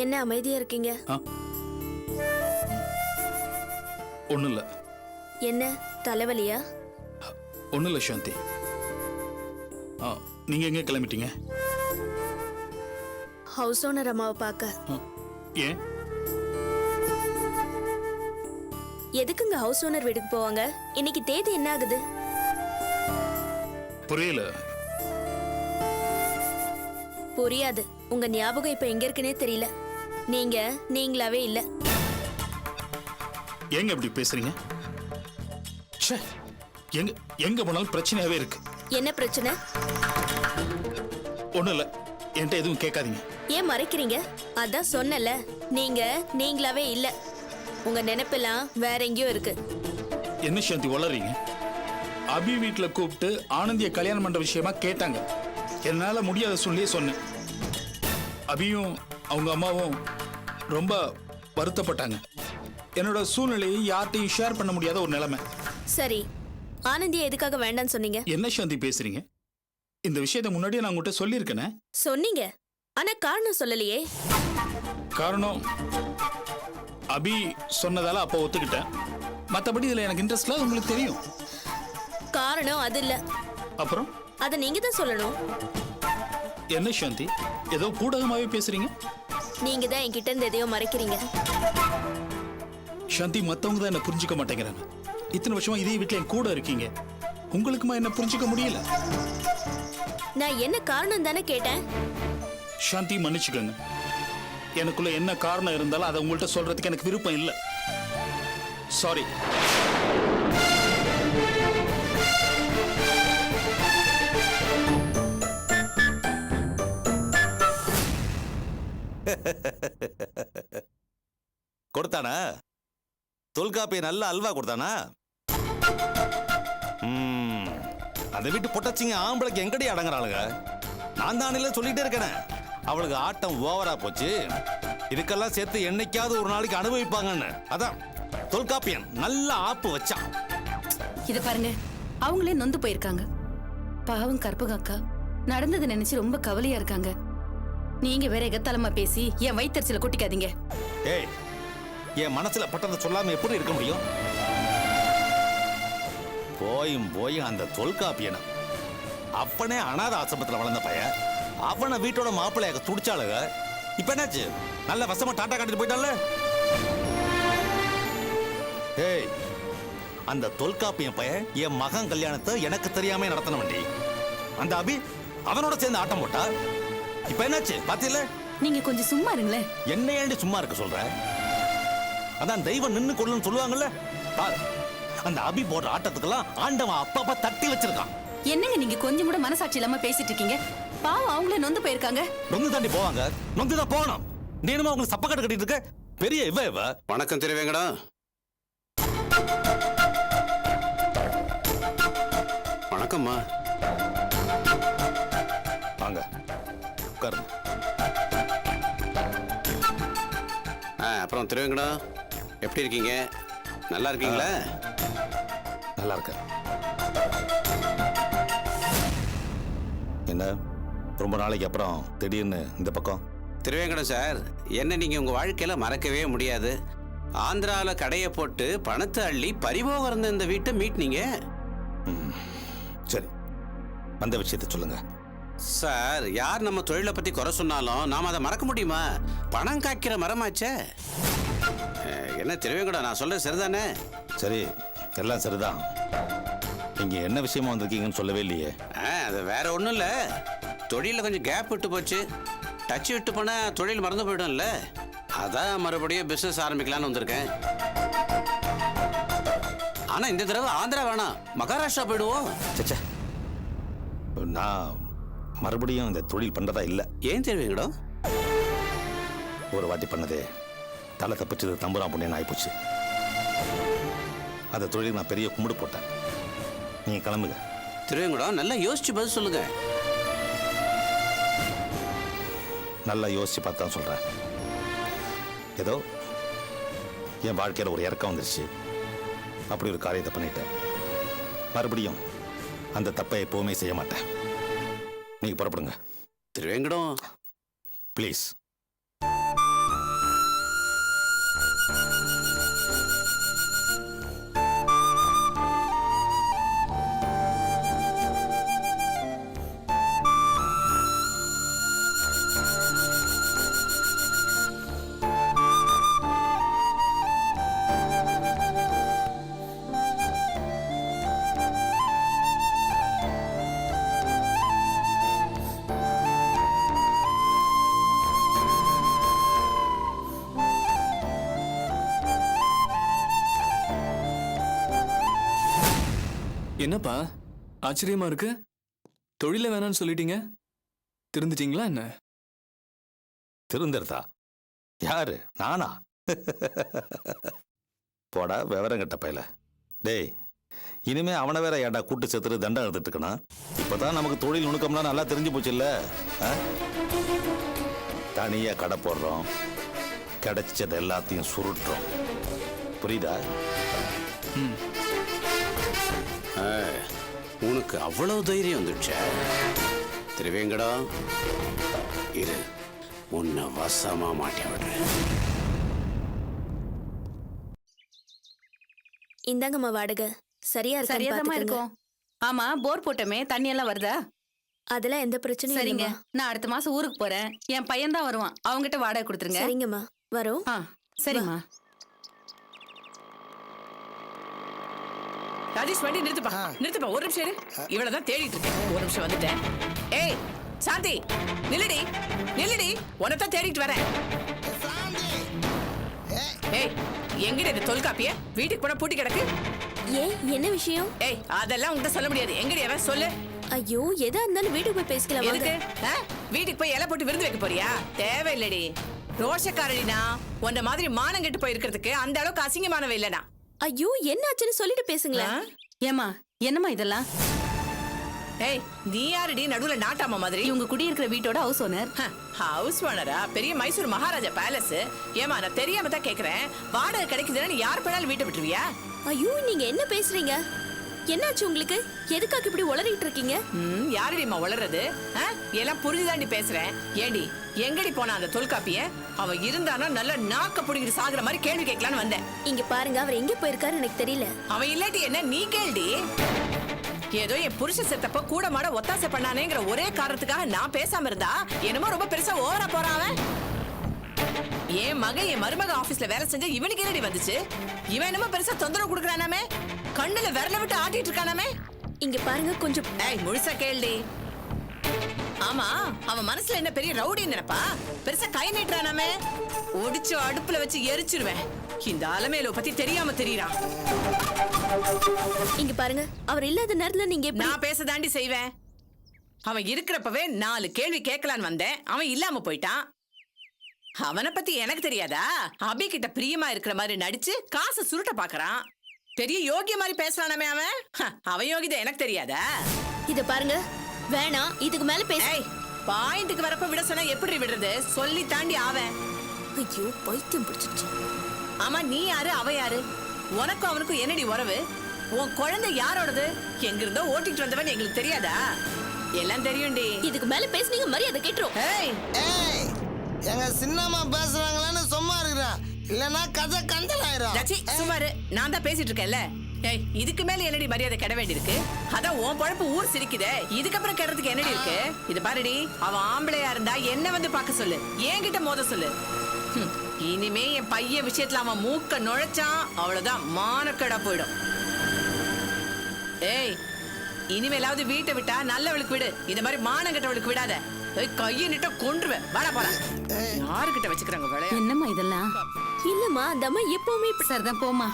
என்ன அமைதியா இருக்கீங்க? ஒன்றும் இல்லை. என்ன தலைவலியா? ஒன்றும் இல்லை சாந்தி. நீங்கள் எங்கே கிளம்பிட்டீங்க? ஹவுஸ் ஓனர் அம்மாவை பார்க்க. ஏன்? எதுக்குங்க ஹவுஸ் ஓனர் வீட்டுக்கு போவாங்க? இன்னைக்கு தேதி என்ன ஆகுது? புரியல. புரியாது. உங்க ஞாபகம் இப்ப எங்க இருக்குன்னே தெரியல. நீங்களாவே இல்ல. ஏங்க இப்படி பேசுறீங்க? எங்க எங்க போனாலும் பிரச்சனையாவே இருக்கு. என்ன பிரச்சனை? ஒண்ணும் இல்ல, என்கிட்ட எதுவும் கேட்காதீங்க. ஏன் மறைக்கிறீங்க? அதான் சொன்னல, நீங்களாவே இல்ல. உங்க நினைப்பெல்லாம் வேற எங்கேயோ இருக்கு. என்ன சாந்தி வளர்றீங்க? அபி வீட்டுல கூப்பிட்டு ஆனந்திய கல்யாணம் பண்ற விஷயமா கேட்டாங்க. என்னால முடியாத சொல்லியே சொன்னேன். அபியும் அவங்க அம்மாவும் ரொம்ப வருத்தப்பட்டாங்க. என்னோட சூழ்நிலையை யார்கிட்டையும் ஷேர் பண்ண முடியாத ஒரு நிலைமை. சரி, ஆனந்திய எதுக்காக வேண்டான்னு சொன்னீங்க? என்ன சாந்தி பேசுறீங்க? இந்த விஷயத்தை முன்னாடியே நான் உங்ககிட்ட சொல்லியிருக்கேனே. சொன்னீங்க, ஆனா காரணம் சொல்லலையே. காரணம் அபி சொன்னதால அப்ப ஒத்துக்கிட்டேன். மத்தபடி இதுல எனக்கு இன்ட்ரெஸ்ட் இல்ல, உங்களுக்கு தெரியும். காரணம் அது இல்ல. அப்புறம் அத நீங்க தான் சொல்லணும். என்ன சாந்தி, ஏதோ பூடகமாவே பேசுறீங்க? நீங்க தான் என்கிட்ட இருந்து எதையோ மறைக்கிறீங்க. சாந்தி, மத்தவங்க தான் என்ன புரிஞ்சுக்க மாட்டேங்கிறாங்க. இத்தனை வருஷமா இதே வீட்டுல என் கூட இருக்கீங்க, உங்களுக்குமா என்ன புரிஞ்சுக்க முடியல? நான் என்ன காரணம் தானே கேட்டேன். சாந்தி, மன்னிச்சுக்கோங்க. எனக்குள்ள என்ன காரணம் இருந்தாலும் அதை உங்கள்கிட்ட சொல்றதுக்கு எனக்கு விருப்பம் இல்லை. சாரி. கொடுத்தானா? தொல்காப்பிய நல்ல அல்வா கொடுத்தானா? அதை விட்டு பொட்டச்சிங்க ஆம்பளைக்கு எங்கடி அடங்குறாளுங்க? நான் தானே சொல்லிட்டே இருக்கேன், அவளுக்கு ஆட்டம் ஓவரா போச்சு. இதுக்கெல்லாம் சேர்த்து என்னைக்காவது ஒரு நாளைக்கு அனுபவிப்பாங்கன்னு. அதான் தொல்காப்பியன் நல்ல ஆப்பு வச்சான். இது பாருங்க, அவங்களே நொந்து போயிருக்காங்க. பாவம் கற்பகம் அக்கா நடந்தது நினைச்சு ரொம்ப கவலையா இருக்காங்க. நீங்க வேற எகத்தாளமா பேசி என் வயிற்றுல கொட்டிக்காதீங்க. ஏய், என் மனசுல பட்டதை சொல்லாம எப்படி இருக்க முடியும்? போயும் அந்த தொல்காப்பியன அப்பனே அனாத ஆசிரமத்தில் வளர்ந்த பையன், அவனை வீட்டோட மாப்பிள்ளையாக துடிச்சாளுங்க. இப்ப என்னாச்சு? நல்ல வசமா டாட்டா காட்டிட்டு போயிட்டால. ஏய், அந்த தொல்காப்பியன் பையன் என் மகன் கல்யாணத்தை எனக்கு தெரியாம நடத்தின வண்டி. அந்த அபி அவனோட சேர்ந்து ஆட்டம் போட்டா. இப்ப என்னாச்சு பாத்தீங்களா? நீங்க கொஞ்சம் சும்மா இருங்களேன். என்ன ஏண்டி சும்மா இருக்க சொல்ற? அதான் தெய்வம் நின்னு கொள்ளுன்னு சொல்லுவாங்கல்ல. பாரு, அந்த அபி போடுற ஆட்டத்துக்கெல்லாம் ஆண்டவன் அப்பா தட்டி வச்சிருக்கான். என்னங்க நீங்க கொஞ்சம் கூட மனசாட்சி இல்லாம பேசிட்டு இருக்கீங்க? பாவம் அவங்களே நொந்து போயிருக்காங்க. நொந்து தாண்டி போவாங்க, நொந்துதான் போகணும். நீனுமா உங்களுக்கு சப்பக்கட்டு கட்டிட்டு இருக்க? பெரிய இவ. வணக்கம் திருவேங்கடா. வணக்கம்மா. வாங்க உட்காருங்க. அப்புறம் திருவேங்கடா, எப்படி இருக்கீங்க? நல்லா இருக்கீங்களா? நல்லா இருக்க. என்ன ரொம்ப நாளைக்கு அப்புறம் திடீர்னு இந்த பக்கம்? திருவேங்கடம் சார், என்ன நீங்க உங்க வாழ்க்கையில மறக்கவே முடியாது. ஆந்திராவில் கடையை போட்டு பணத்தை அள்ளி பறிபோக இருந்த இந்த வீட்டை மீட்னீங்க. சரி, அந்த விஷயத்தை சொல்லுங்க சார். யார் நம்ம தொழிலை பத்தி குறை சொன்னாலும் நாம அதை மறக்க முடியுமா? பணம் காய்க்கிற மரமாச்சே. என்ன திருவேங்கடம், நான் சொல்றது சரிதானே? சரி, எல்லாம் சரிதான். நீங்க என்ன விஷயமா வந்திருக்கீங்கன்னு சொல்லவே இல்லையே. அது வேற ஒன்றும் இல்லை. தொழிலில் கொஞ்சம் கேப் விட்டு போச்சு. டச் விட்டு போனால் தொழில் மறந்து போயிடும்ல. அதான் மறுபடியும் பிஸ்னஸ் ஆரம்பிக்கலான்னு வந்திருக்கேன். ஆனால் இந்த தடவை ஆந்திரா வேணாம், மகாராஷ்டிரா போயிடுவோம். சச்சா, நான் மறுபடியும் இந்த தொழில் பண்றதா இல்லை. ஏன் தெரியுங்களோ? ஒரு வாட்டி பண்ணதே தலை தப்பிச்சது தம்புரா புண்ணியன்னு ஆயிப்போச்சு. அந்த தொழிலுக்கு நான் பெரிய கும்பிடு போட்டேன். நீங்க கிளம்புங்க. திருவேங்கடம், நல்லா யோசிச்சு பதில் சொல்லுங்க. நல்லா யோசிச்சு பார்த்தா சொல்றேன். ஏதோ என் வாழ்க்கையில் ஒரு இறக்கம் வந்துருச்சு. அப்படி ஒரு காரியத்தை பண்ணிட்டேன். மறுபடியும் அந்த தப்பை எப்பவுமே செய்ய மாட்டேன். நீங்க புறப்படுங்க. திருவேங்கடம், ப்ளீஸ். என்னப்பா ஆச்சரியமா இருக்கு? தொழில வேணாம்னு சொல்லிட்டீங்க, திருந்துட்டீங்களா என்ன? திருந்துறதா? யாரு, நானா? போடா விவரம் கட்ட பையல. டேய், இனிமே அவனை வேற ஏன்டா கூட்டு சேர்த்துட்டு தண்டம் எடுத்துட்டு இருக்கணும்? இப்பதான் நமக்கு தொழில் நுணுக்கம்லாம் நல்லா தெரிஞ்சு போச்சு இல்ல? தனியா கடை போடுறோம், கிடைச்சது எல்லாத்தையும் சுருட்டுறோம். புரியுதா? உனக்கு அவ்வளவு தைரியம் வந்துடுச்சா? திருவேங்கடம், இரு, உன்னை வசமா மாட்டி விடுறேன். இந்தாங்கம்மா வாடகை. சரியா சரியாதமா இருக்கு. இருக்கும். ஆமா, போர் போட்டமே, தண்ணி எல்லாம் வருதா? அதெல்லாம் எந்த பிரச்சனையும் சரிங்க, இல்லைம்மா. நான் அடுத்த மாசம் ஊருக்கு போறேன். என் பையன் தான் வருவான், அவங்கிட்ட வாடகை கொடுத்துருங்க. சரிங்கம்மா, வரோம். சரிம்மா. ராஜேஷ், வண்டி நிறுத்துப்பா ஒரு நிமிஷம் இரு. இவ்வளவுதான் தேடிட்டு இருக்கேன். ஒரு நிமிஷம் வந்துட்டேன். ஏய் சாந்தி, நில்லுடி, உனத்தான் தேடிட்டு வரேன். ஏய், எங்கடி இந்த தொல்காப்பிய? வீட்டுக்கு போனா பூட்டி கிடக்கு. ஏன், என்ன விஷயம்? ஏய், அதெல்லாம் உன்கிட்ட சொல்ல முடியாது. எங்கடி அவன், சொல்லு. ஐயோ, எதா இருந்தாலும் வீட்டுக்கு போய் பேசிக்கலாம் வாங்க. எதுக்கு? வீட்டுக்கு போய் இலை போட்டு விருந்து வைக்க போறியா? தேவையில்லடி. ரோஷக்காரடினா உன்ன மாதிரி மானம் கெட்டு போய் இருக்கிறதுக்கு அந்த அளவுக்கு அசிங்கமானவ இல்லனா. ஐயோ, என்ன ஆச்சுன்னு சொல்லிட்டு பேசுங்களேன். ஏமா, என்னம்மா இதெல்லாம்? ஏய், நீ யாருடி நடுவுல நாட்டாம மாதிரி? இவங்க குடியிருக்கிற வீட்டோட ஹவுஸ் ஓனர். ஹவுஸ் ஓனரா? பெரிய மைசூர் மகாராஜா பேலஸ். ஏமா, நான் தெரியாம தான் கேக்குறேன். வாடகை கிடைக்குதுன்னா நீ யார் பேனாலும் வீட்டை விட்டுருவியா? ஐயோ, நீங்க என்ன பேசுறீங்க? என்னாச்சு உங்களுக்கு? எதுக்காக இப்படி உளறிட்டு இருக்கீங்க? யாருடிமா உளறது? எல்லாம் புரிஞ்சுதாண்டி பேசுறேன். ஏண்டி, எங்கடி போனா அந்த தொல்காப்பிய? அவன் இருந்தானா நல்ல நாக்க புடிங்கிட்டு சாகுற மாதிரி கேள்வி கேட்கலான்னு வந்தேன். இங்க பாருங்க, அவர் எங்க போயிருக்காரு எனக்கு தெரியல. அவன் இல்லாட்டி என்ன, நீ கேள்டி. ஏதோ என் புருஷ செத்தப்ப கூட மாட ஒத்தாசை பண்ணானேங்கிற ஒரே காரணத்துக்காக நான் பேசாம இருந்தா என்னமோ ரொம்ப பெருசா ஓவரா போறான் அவன். என் மருமக ஆபீஸ்ல வேலை செஞ்ச இவனுக்கு என்னடி வந்துச்சு? இவன் என்னமோ பெருசா தொந்தரவு கொடுக்கறானாமே, கண்ணுல விரல விட்டு ஆட்டிட்டு இருக்கானாமே. இங்க பாருங்க கொஞ்சம். ஏய், முழுசா கேள்டி. ஆமா, அவன் மனசுல என்ன பெரிய ரவுடி நினைப்பா? பெருசா கை நீட்டுறானாமே, ஒடிச்சு அடுப்புல வச்சு எரிச்சிருவேன். இந்த அலமேலோ பத்தி தெரியாம தெரியறான். இங்க பாருங்க, அவர் இல்லாத நேரத்துல நீங்க எப்படி? நான் பேச தாண்டி செய்வேன். அவன் இருக்கிறப்பவே 4 கேள்வி கேட்கலான்னு வந்தேன். அவன் இல்லாம போயிட்டான். அவனை பத்தி எனக்கு தெரியாதா? அபி கிட்ட பிரியமா இருக்கிற மாதிரி நடிச்சு காசை சுருட்ட பாக்குறான். பெரிய யோகிய மாதிரி பேசுறானே அவன். அவன் யோகிதை எனக்கு தெரியாதா? இத பாருங்க, வேணாம், இதுக்கு மேல பேச. பாயிண்ட்டுக்கு வரப்ப விட சொன்னா எப்படி விடுறது? சொல்லி தாண்டி அவன். ஐயோ, பைத்தியம் பிடிச்சிருச்சு. ஆமா, நீ யாரு, அவ யாரு? உனக்கும் அவனுக்கும் என்னடி உறவு? உன் குழந்தை யாரோடது? எங்க இருந்தோ ஓட்டிட்டு வந்தவன் எங்களுக்கு தெரியாதா? எல்லாம் தெரியும்டி. இதுக்கு மேல பேசுனீங்க மரியாதை கேட்டுரும். ஏய், எங்க சின்னம்மா பேசுறாங்களான்னு சும்மா இருக்கிறேன், இல்லனா கதை கந்தலாயிரும். ஜச்சி, சுமாரு, நான் தான் பேசிட்டு இருக்கேன்ல. ஏய், இதுக்கு மேல என்னடி மரியாதை கெட வேண்டி இருக்கு? அதான் உன் பழப்பு ஊர் சிரிக்குதே, இதுக்கப்புறம் கெடுறதுக்கு என்னடி இருக்கு? இது பாருடி, அவன் ஆம்பளையா இருந்தா என்ன வந்து பார்க்க சொல்லு, என்கிட்ட மோத சொல்லு. இனிமே என் பையன் விஷயத்துல அவன் மூக்க நுழைச்சான், அவ்வளவுதான், மானக்கடா போயிடும். ஏய், இனிமேலாவது வீட்டை விட்டா நல்லவளுக்கு விடு, இந்த மாதிரி மானம் கெட்டவளுக்கு விடாத. கையை நிட்ட கொன்றுவேன். வாடா போலாம். யாருக்கிட்ட வச்சுக்கிறாங்க வேலைய? என்னம்மா இதெல்லாம்? இல்லம்மா, அந்த அம்மா எப்பவுமே இப்படி. சரிதான், போமா.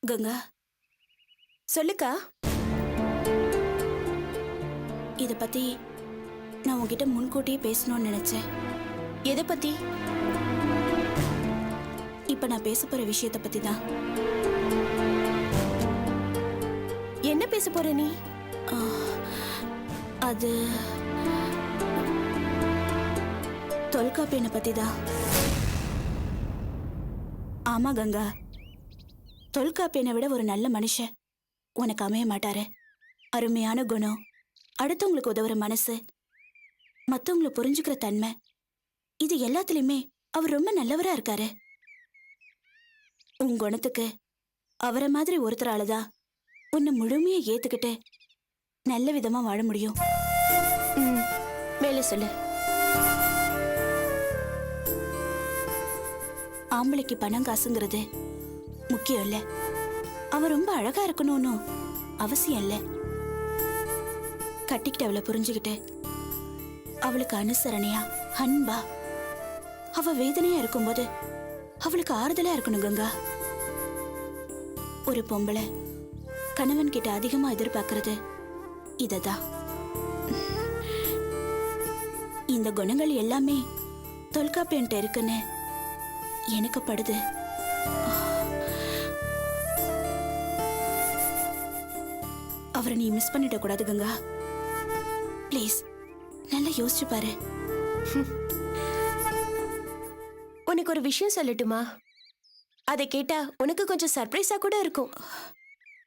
கங்கா, சொல்லுக்கா. இத பத்தி நான் உன்கிட்ட முன்கூட்டியே பேசணும்னு நினைச்சேன். எதை பத்தி? இப்ப நான் பேச போற விஷயத்தை பத்தி தான். என்ன பேச போற நீ? அது தொல்காப்பியனை பத்தி தான். ஆமா கங்கா, தொல்காப்பியனை விட ஒரு நல்ல மனுஷன் உனக்கு அமைய மாட்டாரு. அருமையான குணம், அடுத்தவங்களுக்கு உதவுற மனசு, மற்றவங்களை புரிஞ்சுக்கிற தன்மை, இது எல்லாத்துலயுமே அவர் ரொம்ப நல்லவரா இருக்காரு. உன் குணத்துக்கு அவரை மாதிரி ஒருத்தராலதான் உன்னை முழுமையா ஏத்துக்கிட்டு நல்ல விதமா வாழ முடியும். மேலே சொல்லு. ஆம்பளைக்கு பணம் காசுங்கிறது முக்கியம் இல்ல. அவ ரொம்ப அழகா இருக்கணும்னு அவசியம் இல்ல. கட்டிக்கிட்டு அவளை புரிஞ்சுக்கிட்டு அவளுக்கு அனுசரணையா அன்பா அவ வேதனையா இருக்கும்போது அவளுக்கு ஆறுதலா இருக்கணும் கங்கா. ஒரு பொம்பளை கணவன் கிட்ட அதிகமா எதிர்பார்க்கறது இததான். இந்த குணங்கள் எல்லாமே தொல்காப்பியன்ட்ட இருக்குன்னு எனக்கு படுது. அவரை நீ மிஸ் பண்ணிட கூடாது கங்கா. ப்ளீஸ் நல்லா யோசிச்சு பாரு. உனக்கு ஒரு விஷயம் சொல்லட்டுமா? அதை கேட்டா உனக்கு கொஞ்சம் சர்ப்ரைஸா கூட இருக்கும்.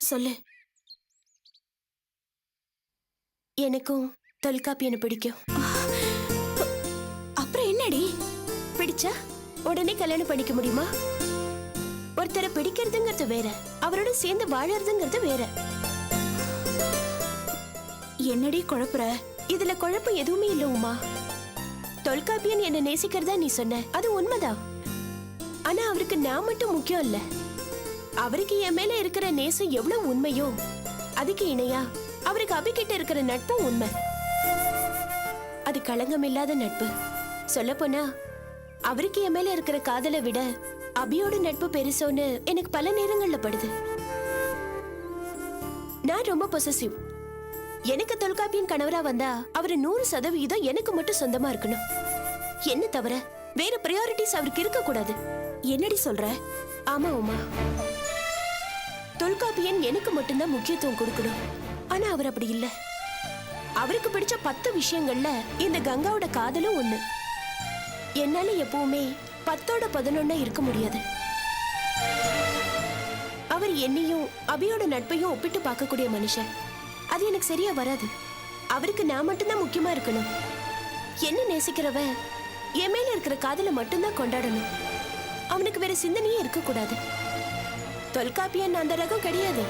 சொல்லு. எனக்கும் தொல்காப்பியனை பிடிக்கும். அப்புறம் என்னடி? பிடிச்சா உடனே கல்யாணம் பண்ணிக்க முடியுமா? ஒருத்தரை பிடிக்கிறதுங்கிறது வேற, அவரோட சேர்ந்து வாழறதுங்கிறது வேற. என்னடி குழப்புற? இதுல குழப்பம் எதுவுமே இல்ல உமா. தொல்காப்பியன் என்ன நேசிக்கிறதா நீ சொன்ன, அது உண்மைதான். ஆனா அவருக்கு நான் மட்டும் முக்கியம் இல்ல. அவருக்கு என் மேல இருக்கிற நேசம் எவ்வளவு உண்மையோ அதுக்கு இணையா அவருக்கு அபிகிட்ட இருக்கிற நட்பும் உண்மை. அது களங்கம் இல்லாத நட்பு. சொல்ல போனா அவருக்கு என் மேல இருக்கிற காதலை விட அபியோட நட்பு பெருசோன்னு எனக்கு பல நேரங்கள்ல படுது. நான் ரொம்ப பொசசிவ். எனக்கு தொல்காப்பியன் கணவரா வந்தா அவரு 100% எனக்கு மட்டும் சொந்தமா இருக்கணும். என்ன தவிர வேற பிரையாரிட்டிஸ் அவருக்கு இருக்க கூடாது. என்னடி சொல்ற? ஆமா உமா, தொல்காப்பியன் எனக்கு மட்டும்தான் முக்கியத்துவம் கொடுக்கணும். ஆனா அவர் அப்படி இல்ல. அவருக்கு பிடிச்ச 10 விஷயங்கள்ல இந்த கங்காவோட காதலும் ஒண்ணு. என்னால எப்பவுமே 10ஓட 11 இருக்க முடியாது. அவர் என்னையும் அபியோட நட்பையும் ஒப்பிட்டு பார்க்கக்கூடிய மனுஷன். அது எனக்கு சரியா வராது. அவருக்கு நான் மட்டும்தான் முக்கியமா இருக்கணும். என்ன நேசிக்கிறவன் என் மேல இருக்கிற காதலை மட்டும்தான் கொண்டாடணும். அவனுக்கு வேற சிந்தனையே இருக்க கூடாது. தொல்காப்பியன் அந்த ரகம் கிடையாது.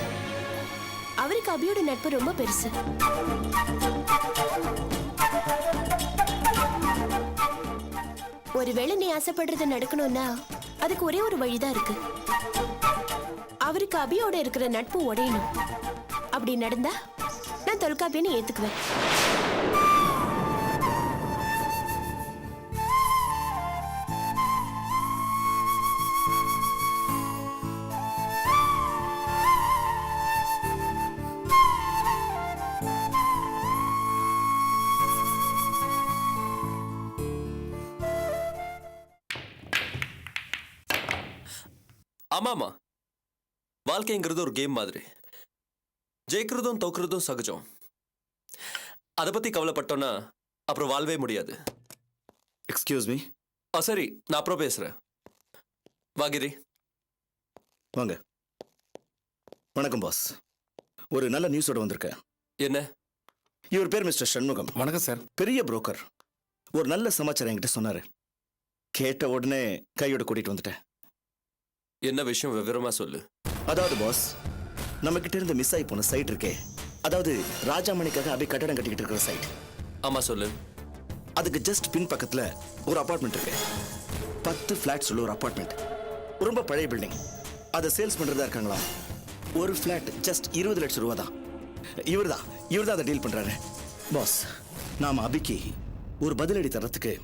அவருக்கு அபியோட நட்பு ரொம்ப பெருசு. ஒருவேளை நீ ஆசைப்படுறது நடக்கணும்னா அதுக்கு ஒரே ஒரு வழிதான் இருக்கு. அவருக்கு அபியோட இருக்கிற நட்பு உடையணும். அப்படி நடந்தா நான் தொல்காப்பியனை ஏத்துக்குவேன். ஆமாமா, வாழ்க்கைங்கிறது ஒரு கேம் மாதிரி. ஜெயிக்கிறதும் தோக்குறதும் சகஜம். அதை பத்தி கவலைப்பட்டோன்னா அப்புறம் வாழ்வே முடியாது. Excuse me. சரி, நான் அப்புறம் பேசுறேன். வாகிரி வாங்க. வணக்கம் பாஸ். ஒரு நல்ல நியூஸோட வந்திருக்கேன். என்ன? இவர் பேர் மிஸ்டர் சண்முகம். வணக்கம் சார். பெரிய புரோக்கர். ஒரு நல்ல சமாச்சாரம் என்கிட்ட சொன்னாரு. கேட்ட உடனே கையோட கூட்டிட்டு வந்துட்டேன். என்ன விஷயம் விவரமா சொல்லு. அதாவது பாஸ், நம்ம கிட்ட இருந்து மிஸ் ஆகி போன சைட் இருக்கே, அதாவது ராஜாமணிக்காக அப்படியே கட்டடம் கட்டிக்கிட்டு இருக்கிற சைட். ஆமா சொல்லு. அதுக்கு ஜஸ்ட் பின் பக்கத்துல ஒரு அபார்ட்மெண்ட் இருக்கு. 10 ஃபிளாட்ஸ் உள்ள ஒரு அபார்ட்மெண்ட். ரொம்ப பழைய பில்டிங். அதை சேல்ஸ் பண்றதா இருக்காங்களா. ஒரு ஃபிளாட் ஜஸ்ட் 20 லட்சம் ரூபா தான். இவர்தான் அதை டீல் பண்றாரு. பாஸ், நாம அபிக்கு ஒரு பதிலடி தரத்துக்கு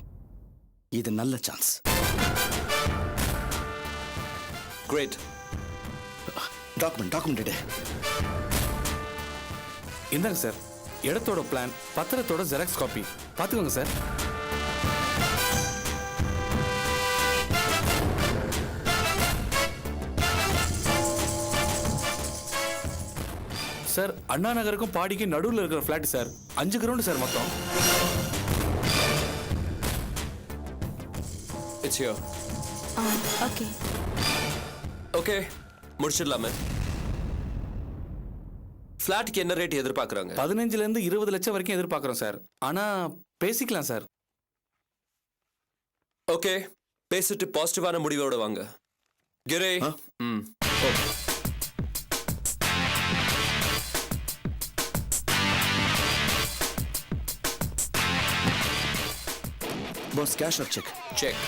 இது நல்ல சான்ஸ். கிரேட். டாக்குமெண்ட் இந்தாங்க சார். இடத்தோட பிளான், பத்திரத்தோட ஜெராக்ஸ் காப்பி பார்த்துக்கோங்க சார். சார், அண்ணா நகருக்கும் பாடிக்கும் நடுவில் இருக்கிற ஃபிளாட் சார். 5 கிரவுண்ட் சார் மொத்தம். It's your. ஓகே ஓகே, முடிச்சிடலாமே. ஃபிளாட்டுக்கு என்ன ரேட் எதிர்பார்க்குறாங்க? 15 இருந்து 20 லட்சம் வரைக்கும் எதிர்பார்க்குறோம் சார். ஆனா பேசிக்கலாம் சார். ஓகே, பேசிட்டு பாசிட்டிவான முடிவோட வாங்க. கிரே. ம். Boss cash or cheque? Cheque.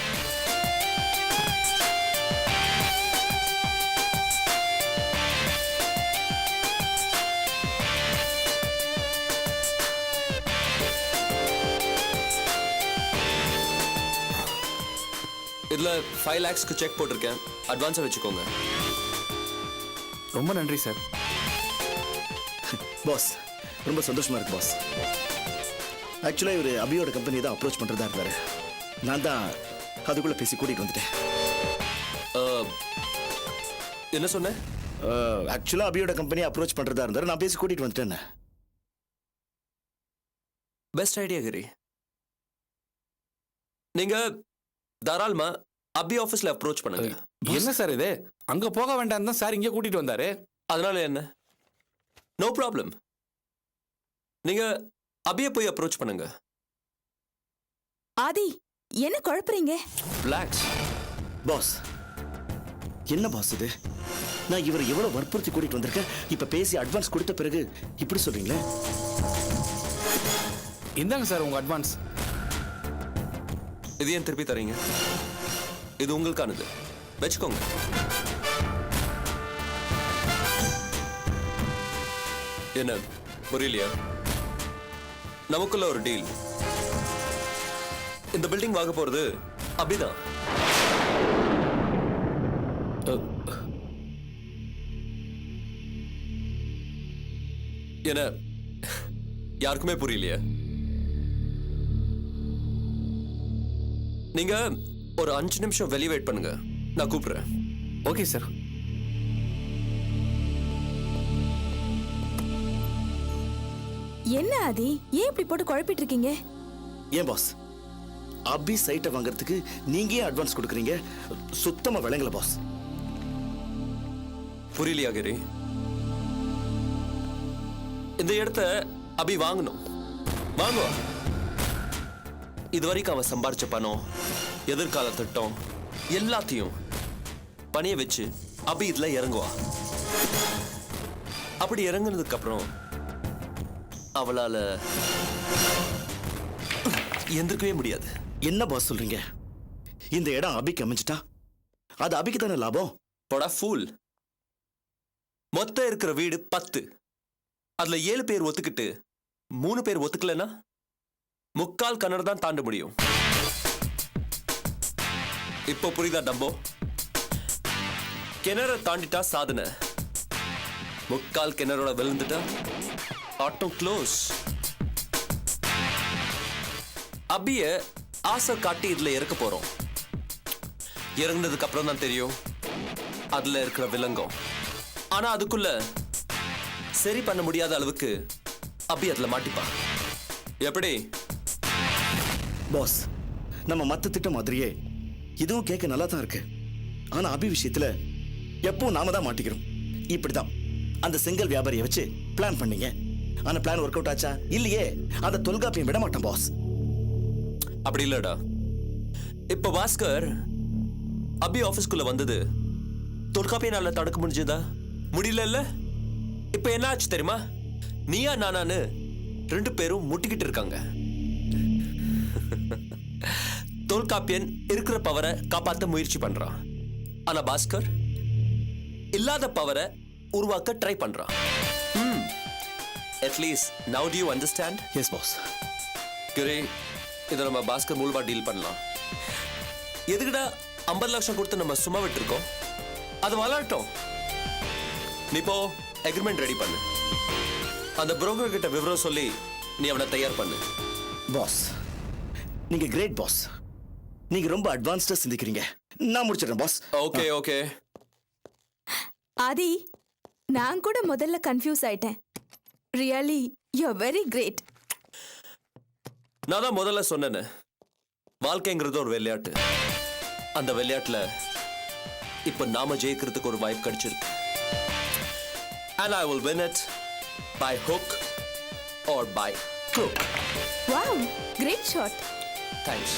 இதுல 5 lakhsக்கு செக் போட்டிருக்கேன். அட்வான்ஸா வச்சுக்கோங்க. ரொம்ப நன்றி சார். பாஸ் ரொம்ப சந்தோஷமா இருக்கு பாஸ். ஆக்சுவலாக இவர் அபியோட கம்பெனி தான் அப்ரோச் பண்ணுறதா இருந்தார். நான் தான் அதுக்குள்ளே பேசி கூட்டிகிட்டு வந்துட்டேன். என்ன சொன்னேன்? ஆக்சுவலாக அபியோட கம்பெனி அப்ரோச் பண்ணுறதா இருந்தார். நான் பேசி கூட்டிகிட்டு வந்துட்டேன். பெஸ்ட் ஐடியா கிரி. நீங்க தாராளமா அபி ஆஃபீஸ்ல அப்ரோச் பண்ணுங்க. என்ன சார் இது? அங்க போக வேண்டாம் தான் சார் இங்கே கூட்டிட்டு வந்தாரு. அதனால என்ன? No problem. நீங்க அபியை போய் அப்ரோச் பண்ணுங்க. ஆதி என்ன குழப்பறீங்க? ரிலாக்ஸ். பாஸ் என்ன பாஸ் இது? நான் இவர் எவ்வளவு வற்புறுத்தி கூட்டிட்டு வந்திருக்கேன். இப்ப பேசி அட்வான்ஸ் கொடுத்த பிறகு இப்படி சொல்றீங்களே? இந்தாங்க சார் உங்க அட்வான்ஸ். இது ஏன் திருப்பி தரீங்க? இது உங்களுக்கானது, வச்சுக்கோங்க. என்ன புரியலையா? நமக்குள்ள ஒரு டீல். இந்த பில்டிங் வாங்க போறது அப்படிதான். என்ன யாருக்குமே புரியலையா? நீங்க ஒரு 5 நிமிஷம் வெளியே வெயிட் பண்ணுங்க, நான் கூப்பிடுறேன். Okay sir. என்ன ஆதி ஏன் இப்படி போட்டு குழப்பிட்டு இருக்கீங்க? ஏன் பாஸ், அபி சைட்டை வாங்குறதுக்கு நீங்க ஏன் அட்வான்ஸ் கொடுக்குறீங்க? சுத்தமா விளங்கல பாஸ். புரியலையா கிரி? இந்த இடத்த அபி வாங்கணும். வாங்குவா. இது வரைக்கும் அவன் சம்பாரிச்ச பணம், எதிர்கால திட்டம் எல்லாத்தையும் பணிய வச்சு அபி இதுல இறங்குவா. அப்படி இறங்குனதுக்கு அப்புறம் அவளால எந்திருக்கவே முடியாது. என்ன பாஸ் சொல்றீங்க? இந்த இடம் அபிக்கு அமைஞ்சிட்டா அது அபிக்கு தானே லாபம்? போடா ஃபூல். மொத்தம் இருக்கிற வீடு 10. அதுல 7 பேர் ஒத்துக்கிட்டு 3 பேர் ஒத்துக்கலன்னா முக்கால் கிணறு தான் தாண்ட முடியும். இப்போ புரியுதா டம்போ? கிணற தாண்டிட்டா சாதனை, முக்கால் கிணறோட விழுந்துட்டா ஆட்டோ க்ளோஸ். அபிய ஆசை காட்டி இதுல இறக்க போறோம். இறங்குனதுக்கு அப்புறம் தான் தெரியும் அதுல இருக்கிற விலங்கம். ஆனா அதுக்குள்ள சரி பண்ண முடியாத அளவுக்கு அபி அதுல மாட்டிப்பா. எப்படி பாஸ்? நம்ம மத்த திட்டம் மாதிரியே இதுவும் கேட்க நல்லா தான் இருக்கு. ஆனா அபி விஷயத்துல எப்பவும் நாம தான் மாட்டிக்கிறோம். இப்படிதான் அந்த செங்கல் வியாபாரியை வச்சு பிளான் பண்ணீங்க. ஆனா பிளான் ஒர்க் அவுட் ஆச்சா? இல்லையே. அந்த தொல்காப்பியம் விட மாட்டோம் பாஸ். அப்படி இல்லடா. இப்ப பாஸ்கர் அபி ஆபீஸ்க்குள்ள வந்தது தொல்காப்பியனால தடுக்க முடிஞ்சதா? முடியல. இப்ப என்ன ஆச்சு தெரியுமா? நீயா நானான்னு 2 பேரும் முட்டிக்கிட்டு இருக்காங்க. தொல்காப்பியன் இருக்கிற பவரை காப்பாற்ற முயற்சி பண்றான். ஆனா பாஸ்கர் இல்லாத பவரை உருவாக்க ட்ரை பண்றான். At least now do you understand? Yes boss. Grey, இதை நம்ம பாஸ்கர் மூலமா டீல் பண்ணலாம். எதுக்குடா 50 லட்சம் கொடுத்து நம்ம சும்மா விட்டுருக்கோம்? அது வளரட்டும். நீ போ அக்ரிமெண்ட் ரெடி பண்ணு. அந்த புரோக்கர் கிட்ட விவரம் சொல்லி நீ அவனை தயார் பண்ணு. பாஸ் நீங்க கிரேட் பாஸ். நீங்க ரொம்ப அட்வான்ஸ்டா சிந்திக்கிறீங்க. நான் முடிச்சிடுறேன் பாஸ். Okay okay. ஆதி நான் கூட முதல்ல கன்ஃபியூஸ் ஆயிட்டேன். Really you are very great. நான் தான் முதல்ல சொன்னேன்னு, வாழ்க்கைங்கிறது ஒரு விளையாட்டு. அந்த விளையாட்டுல இப்ப நாம ஜெயிக்கிறதுக்கு ஒரு வாய்ப்பு கிடைச்சிருக்கு. And I will win it by hook or by crook. Wow, great shot. Thanks.